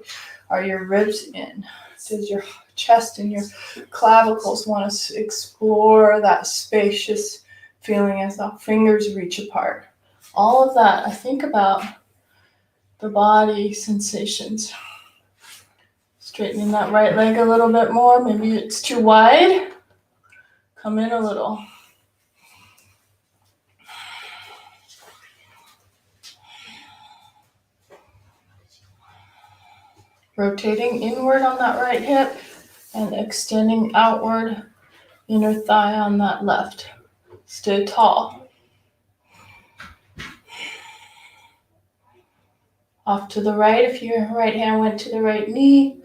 Are your ribs in? Does your chest and your clavicles want to explore that spacious feeling as the fingers reach apart? All of that, I think about the body sensations. Straightening that right leg a little bit more. Maybe it's too wide. Come in a little. Rotating inward on that right hip and extending outward, inner thigh on that left. Stay tall. Off to the right if your right hand went to the right knee.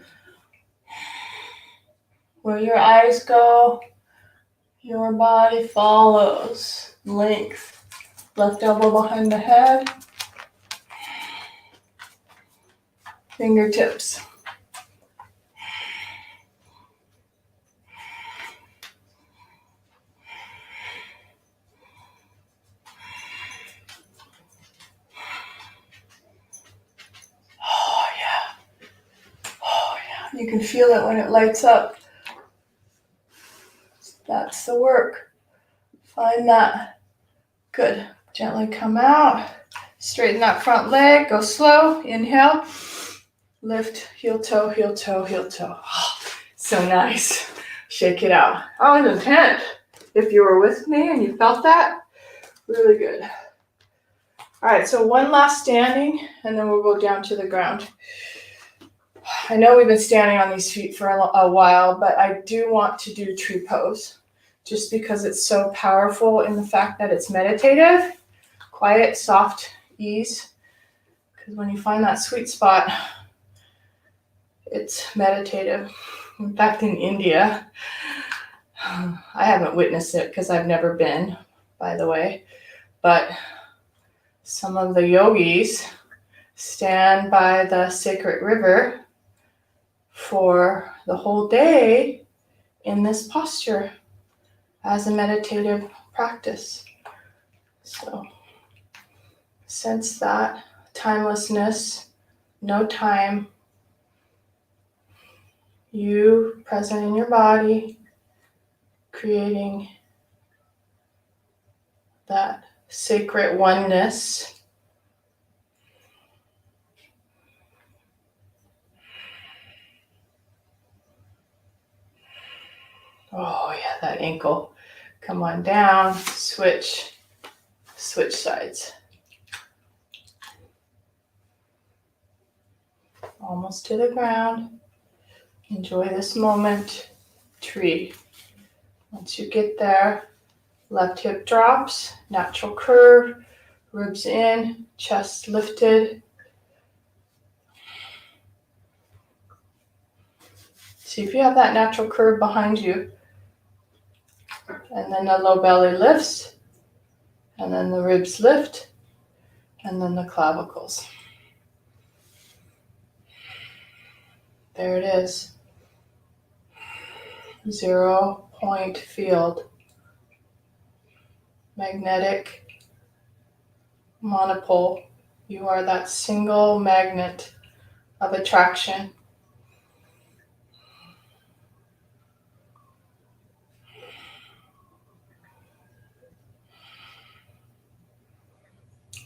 Where your eyes go, your body follows. Length. Left elbow behind the head. Fingertips. Oh yeah. Oh yeah. You can feel it when it lights up. That's the work. Find that. Good. Gently come out. Straighten that front leg. Go slow. Inhale. Lift. Heel toe, heel toe, heel toe. Oh, so nice. Shake it out. That was intense. If you were with me and you felt that, really good. All right, so one last standing, and then we'll go down to the ground. I know we've been standing on these feet for a while, but I do want to do tree pose just because it's so powerful in the fact that it's meditative, quiet, soft ease. Because when you find that sweet spot, it's meditative. In fact, in India, I haven't witnessed it because I've never been, by the way, but some of the yogis stand by the sacred river for the whole day in this posture as a meditative practice. So sense that timelessness, no time, you present in your body, creating that sacred oneness. Oh yeah, that ankle. Come on down, switch sides. Almost to the ground. Enjoy this moment. Tree. Once you get there, left hip drops, natural curve, ribs in, chest lifted. See if you have that natural curve behind you. And then the low belly lifts, and then the ribs lift, And then the clavicles. There it is. 0 point field. Magnetic monopole. You are that single magnet of attraction.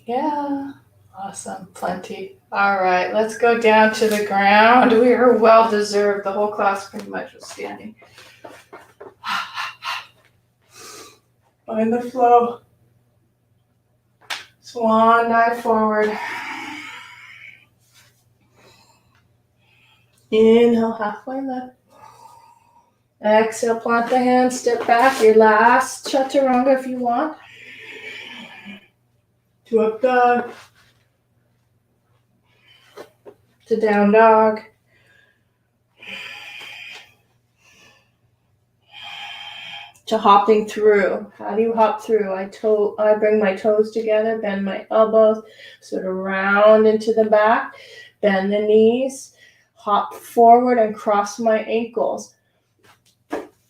Yeah, awesome, plenty. All right, let's go down to the ground. We are well deserved. The whole class pretty much was standing. Find the flow. Swan dive forward. Inhale, halfway lift. Exhale, plant the hands, step back. Your last chaturanga if you want. To up dog. To down dog. To hopping through. How do you hop through? I bring my toes together, bend my elbows, sort of round into the back, bend the knees, hop forward and cross my ankles.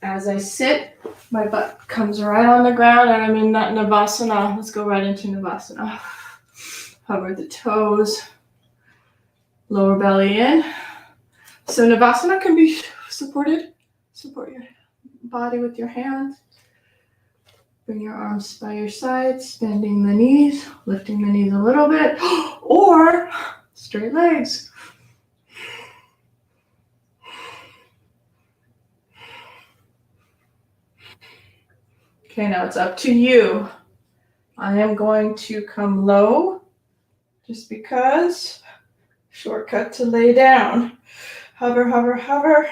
As I sit, my butt comes right on the ground and I'm in that Navasana. Let's go right into Navasana. Hover the toes, lower belly in. So Navasana can be supported. Support your body with your hands. Bring your arms by your sides, bending the knees, lifting the knees a little bit, or straight legs. Okay, now it's up to you. I am going to come low, just because. Shortcut to lay down. Hover, hover, hover.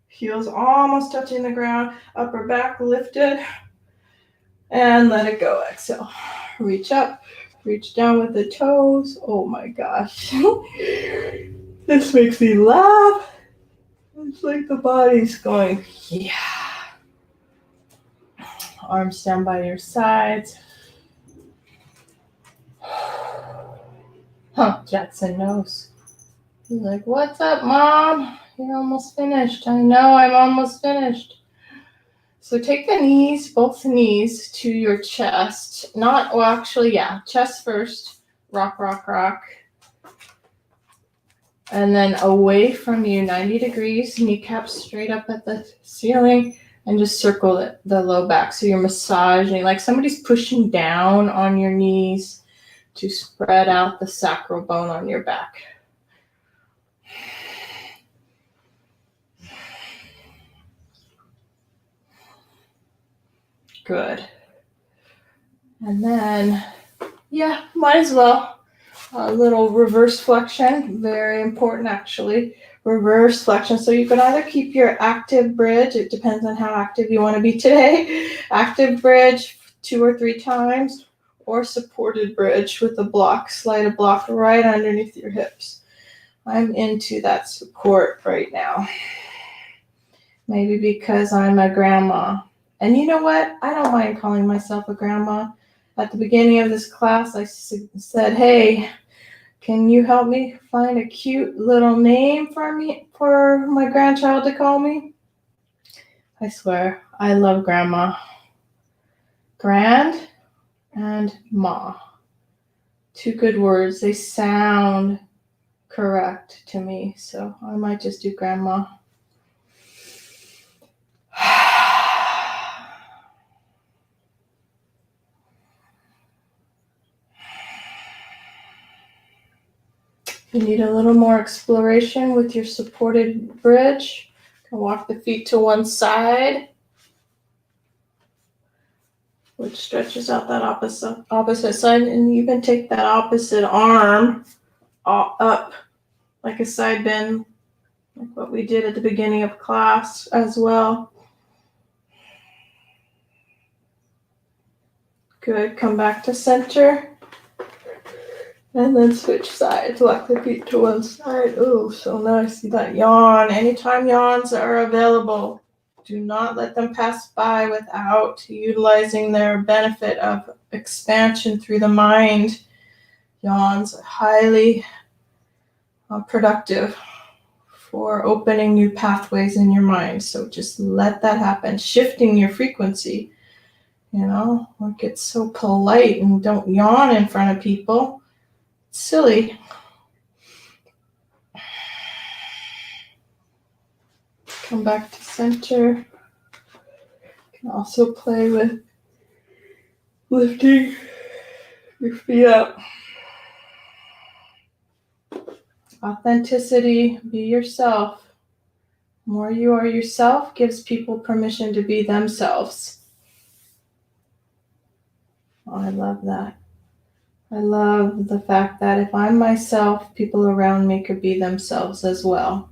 Heels almost touching the ground. Upper back lifted. And let it go. Exhale. Reach up. Reach down with the toes. Oh my gosh. This makes me laugh. It's like the body's going, yeah. Arms down by your sides. Jackson knows. He's like, what's up, Mom? You're almost finished. I know, I'm almost finished. So take the knees, both knees, to your chest. Chest first. Rock, rock, rock. And then away from you, 90 degrees, kneecaps straight up at the ceiling, and just circle the low back. So you're massaging, like somebody's pushing down on your knees to spread out the sacral bone on your back. Good. And then, might as well. A little reverse flexion, very important actually. Reverse flexion. So you can either keep your active bridge, it depends on how active you want to be today. Active bridge 2 or 3 times, or supported bridge with a block. Slide a block right underneath your hips. I'm into that support right now. Maybe because I'm a grandma. And you know what? I don't mind calling myself a grandma. At the beginning of this class, I said, hey, can you help me find a cute little name for my grandchild to call me? I swear, I love grandma. Grand and ma. 2 good words. They sound correct to me, so I might just do grandma. You need a little more exploration with your supported bridge. You can walk the feet to one side, which stretches out that opposite side, and you can take that opposite arm up like a side bend, like what we did at the beginning of class as well. Good, come back to center. And then switch sides, walk the feet to one side. Oh, so nice. See that yawn. Anytime yawns are available, do not let them pass by without utilizing their benefit of expansion through the mind. Yawns are highly productive for opening new pathways in your mind. So just let that happen. Shifting your frequency, or get so polite and don't yawn in front of people. It's silly. Come back to center. You can also play with lifting your feet up. Authenticity, be yourself. The more you are yourself gives people permission to be themselves. Oh, I love that. I love the fact that if I'm myself, people around me could be themselves as well.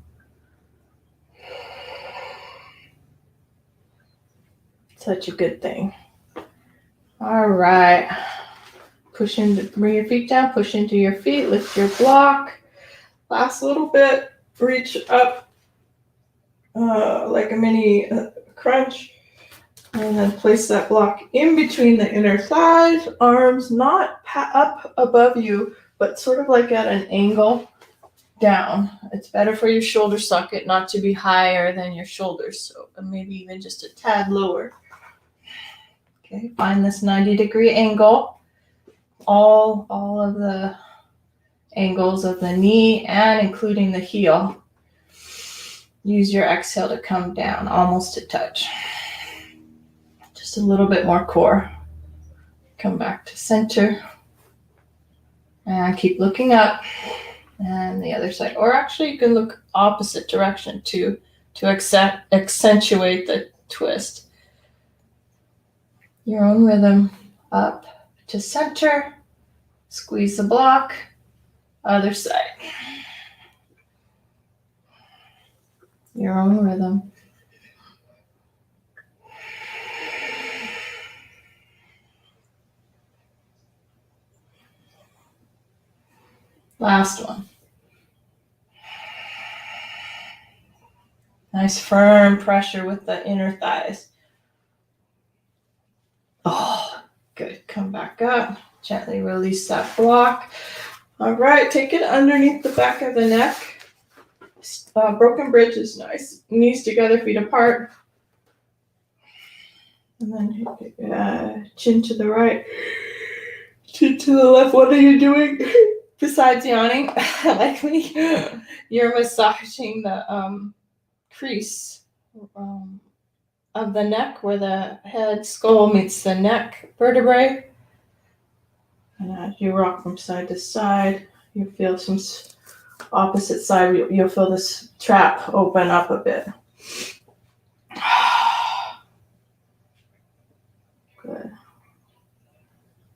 Such a good thing. All right. Bring your feet down, push into your feet, lift your block. Last little bit, reach up like a mini crunch. And then place that block in between the inner thighs, arms not up above you, but sort of like at an angle down. It's better for your shoulder socket not to be higher than your shoulders, so maybe even just a tad lower. Okay, find this 90-degree angle. All of the angles of the knee and including the heel. Use your exhale to come down, almost to touch. Just a little bit more core. Come back to center. And keep looking up. And the other side. Or actually, you can look opposite direction to accentuate the twist. Your own rhythm. Up to center. Squeeze the block. Other side. Your own rhythm. Last one. Nice firm pressure with the inner thighs. Oh, good. Come back up. Gently release that block. All right, take it underneath the back of the neck. Broken bridge is nice. Knees together, feet apart. And then chin to the right, chin to the left. What are you doing besides yawning? Like me, you're massaging the crease of the neck where the head skull meets the neck vertebrae. And as you rock from side to side, you feel some opposite side, you'll feel this trap open up a bit. Good.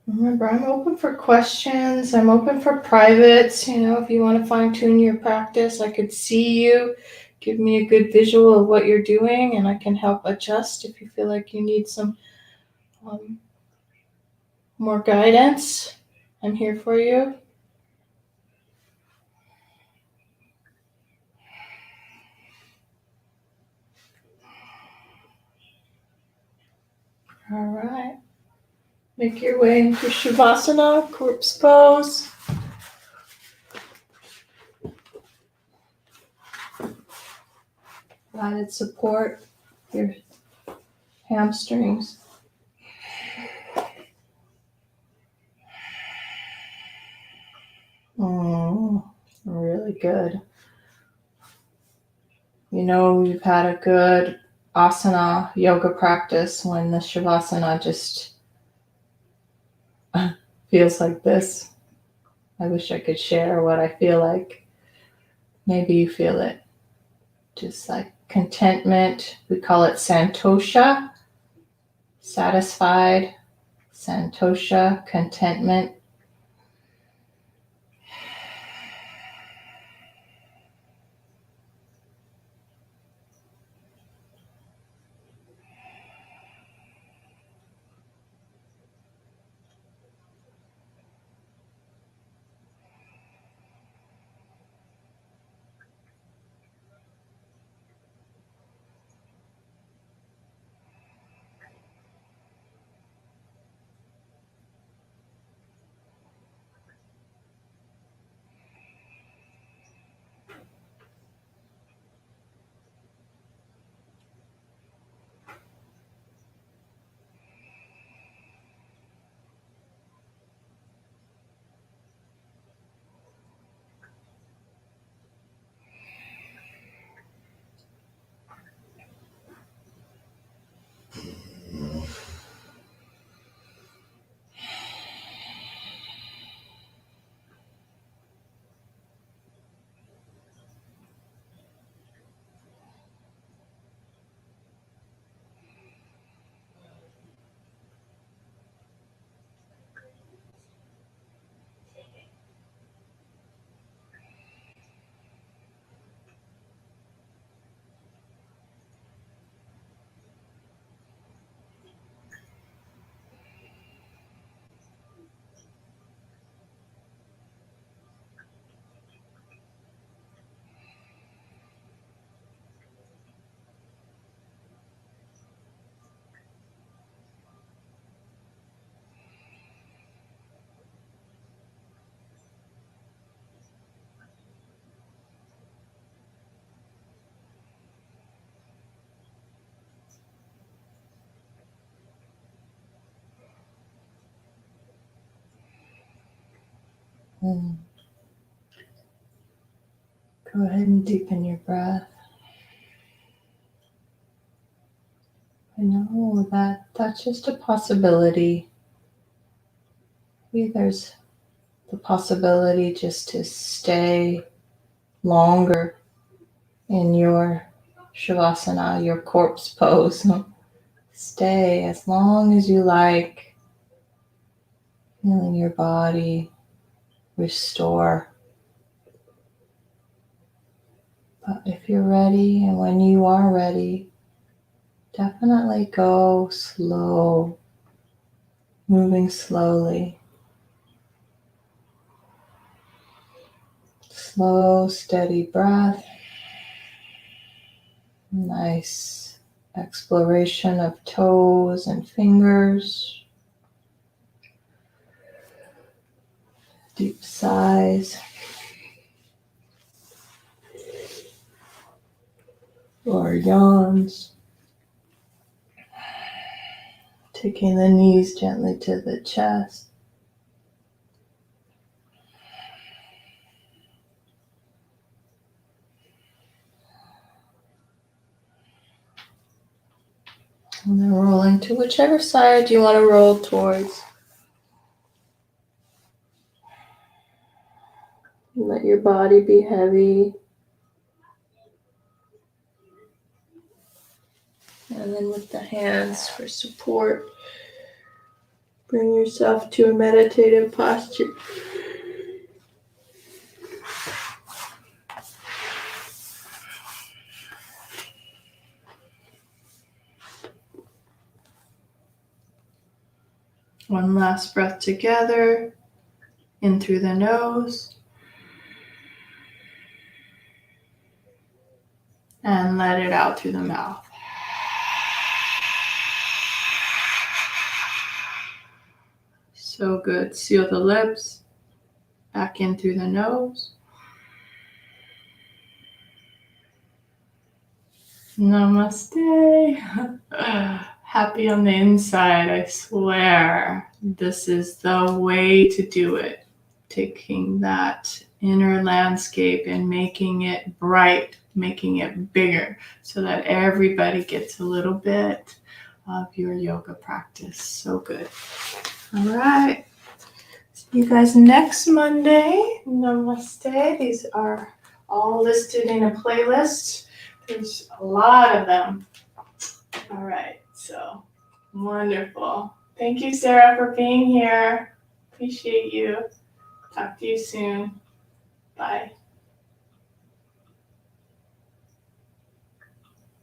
Remember, I'm open for questions. I'm open for privates. If you want to fine tune your practice, I could see you. Give me a good visual of what you're doing, and I can help adjust if you feel like you need some more guidance. I'm here for you. All right. Make your way into Shavasana, corpse pose. Added support your hamstrings. Really good. You've had a good asana yoga practice when the Shavasana just feels like this. I wish I could share what I feel like. Maybe you feel it. Just like contentment. We call it santosha. Satisfied. Santosha, contentment. Mm. Go ahead and deepen your breath. I know that that's just a possibility. Maybe there's the possibility just to stay longer in your Shavasana, your corpse pose. Stay as long as you like, feeling your body restore. But if you're ready, and when you are ready, definitely go slow, moving slowly. Slow, steady breath. Nice exploration of toes and fingers. Deep sighs. Or yawns. Taking the knees gently to the chest. And then rolling to whichever side you want to roll towards. Let your body be heavy. And then with the hands for support, bring yourself to a meditative posture. One last breath together, in through the nose, and let it out through the mouth. So good. Seal the lips, back in through the nose. Namaste. Happy on the inside, I swear. This is the way to do it. Taking that inner landscape and making it bright, making it bigger so that everybody gets a little bit of your yoga practice. So good. All right. See you guys next Monday. Namaste. These are all listed in a playlist. There's a lot of them. All right, so wonderful. Thank you, Sarah, for being here. Appreciate you. Talk to you soon. Bye.